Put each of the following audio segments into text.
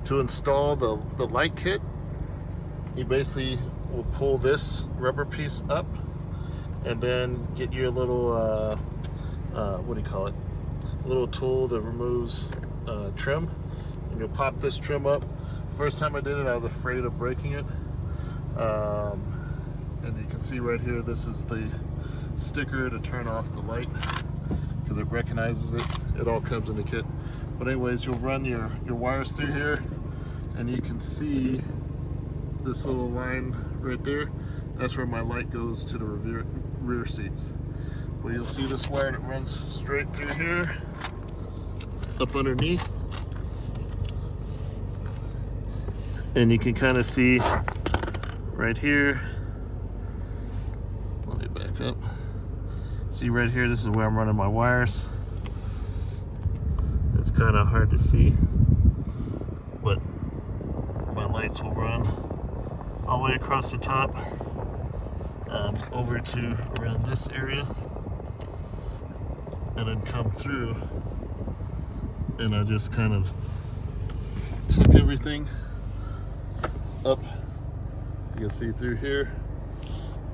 To install the light kit, you basically will pull this rubber piece up and then get your little, what do you call it? A little tool that removes trim. And you'll pop this trim up. First time I did it, I was afraid of breaking it. And you can see right here, this is the sticker to turn off the light because it recognizes it. It all comes in the kit. But anyways, you'll run your wires through here and you can see this little line right there. That's where my light goes to the rear seats. Well, you'll see this wire that runs straight through here, up underneath. And you can kind of see right here. Let me back up. See right here, this is where I'm running my wires. It's kind of hard to see, but my lights will run all the way across the top, over to around this area, and then come through. And I just kind of took everything up. You can see through here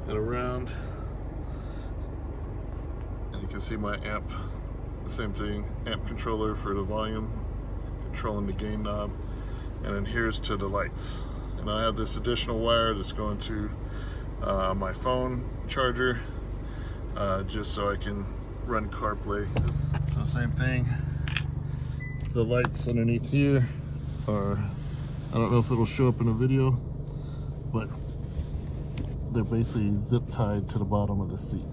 and around, and you can see my amp. Same thing, amp controller for the volume, controlling the gain knob, and then here's to the lights. And I have this additional wire that's going to my phone charger, just so I can run CarPlay. So same thing, the lights underneath here are, I don't know if it'll show up in a video, but they're basically zip tied to the bottom of the seat.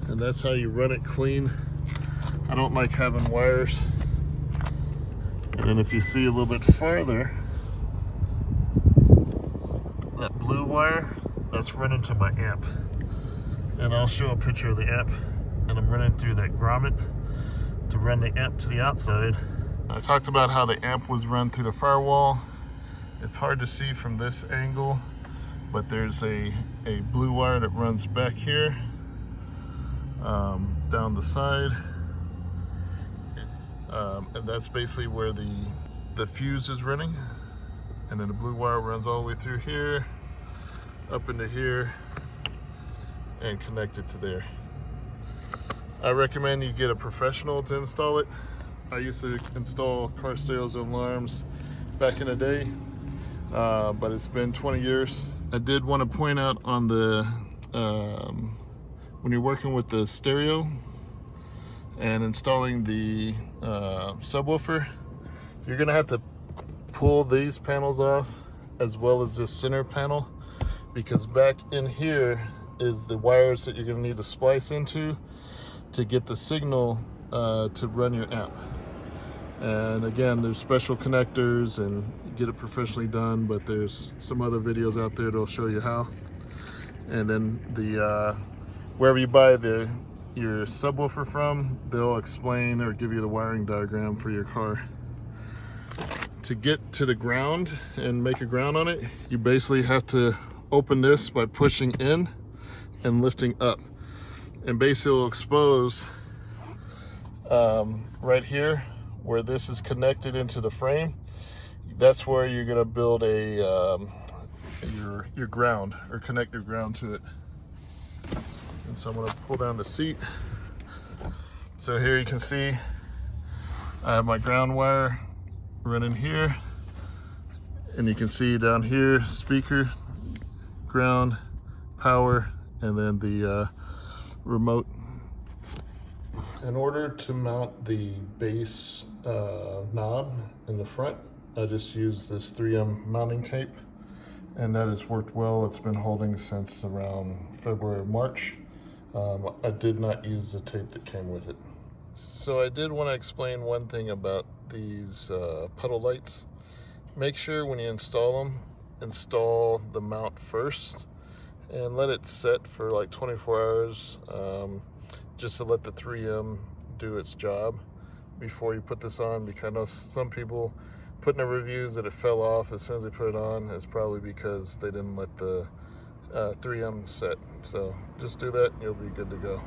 And that's how you run it clean. I don't like having wires. And if you see a little bit farther, that blue wire, that's running to my amp. And I'll show a picture of the amp, and I'm running through that grommet to run the amp to the outside. I talked about how the amp was run through the firewall. It's hard to see from this angle, but there's a blue wire that runs back here, down the side, and that's basically where the fuse is running. And then the blue wire runs all the way through here, up into here, and connected to there. I recommend you get a professional to install it. I used to install car stereos and alarms back in the day, but it's been 20 years. I did want to point out on the, when you're working with the stereo and installing the subwoofer, you're gonna have to pull these panels off as well as this center panel, because back in here is the wires that you're gonna need to splice into to get the signal to run your amp. And again, there's special connectors and you get it professionally done, but there's some other videos out there that'll show you how. And then the wherever you buy your subwoofer from, they'll explain or give you the wiring diagram for your car. To get to the ground and make a ground on it, you basically have to open this by pushing in and lifting up. And basically it'll expose right here where this is connected into the frame. That's where you're gonna build a your ground, or connect your ground to it. And so I'm gonna pull down the seat. So here you can see I have my ground wire running here, and you can see down here speaker, ground, power, and then the remote. In order to mount the bass knob in the front, I just use this 3M mounting tape, and that has worked well. It's been holding since around February or March. I did not use the tape that came with it. So I did want to explain one thing about these Puddle lights. Make sure when you install them, install the mount first and let it set for like 24 hours, just to let the 3M do its job before you put this on, because I know some people put in their reviews that it fell off as soon as they put it on. It's probably because they didn't let the 3M set. So just do that and you'll be good to go.